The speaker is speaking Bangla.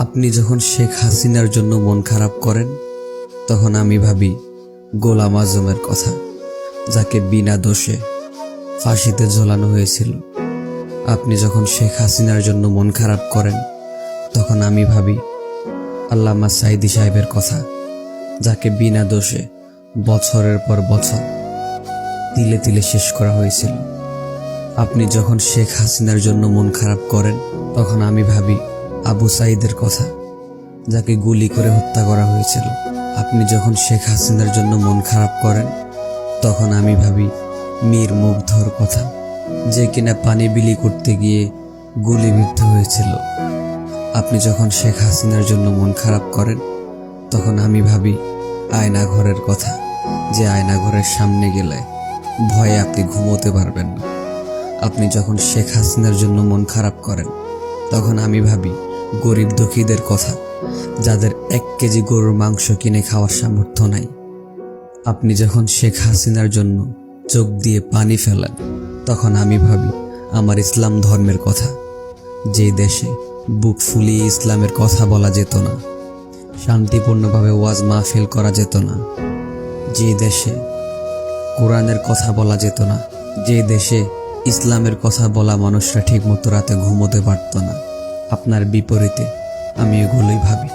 আপনি যখন শেখ হাসিনার জন্য মন খারাপ করেন তখন আমি ভাবি গোলাম আজমের কথা, যাকে বিনা দোষে ফাঁসিতে ঝোলানো হয়েছিল। আপনি যখন শেখ হাসিনার জন্য মন খারাপ করেন তখন আমি ভাবি আল্লামা সাঈদী সাহেবের কথা, যাকে বিনা দোষে বছরের পর বছর তিলে তিলে শেষ করা হয়েছিল। আপনি যখন শেখ হাসিনার জন্য মন খারাপ করেন তখন আমি ভাবি আবু সাঈদের কথা, যাকে গুলি করে হত্যা করা হয়েছিল। আপনি যখন শেখ হাসিনার জন্য মন খারাপ করেন তখন আমি ভাবি মীর মুগ্ধর কথা, যে কিনা পানি বিলি করতে গিয়ে গুলিবিদ্ধ হয়েছিল। আপনি যখন শেখ হাসিনার জন্য মন খারাপ করেন তখন আমি ভাবি আয়নাঘরের কথা, যে আয়নাঘরের সামনে গেলে ভয়ে আপনি ঘুমোতে পারবেন না। আপনি যখন শেখ হাসিনার জন্য মন খারাপ করেন তখন আমি ভাবি গরিব দুঃখীদের কথা, যাদের 1 কেজি গরুর মাংস কিনে খাওয়ার সামর্থ্য নাই। আপনি যখন শেখ হাসিনার জন্য চোখ দিয়ে পানি ফেলেন তখন আমি ভাবি আমার ইসলাম ধর্মের কথা, যে দেশে বুক ফুলিয়ে ইসলামের কথা বলা যেত না, শান্তিপূর্ণভাবে ওয়াজ মাহফিল করা যেত না, যে দেশে কোরআনের কথা বলা যেত না, যে দেশে ইসলামের কথা বলা মানুষরা ঠিকমতো রাতে ঘুমোতে পারত না। আপনার বিপরীতে আমি এগুলোই ভাবি।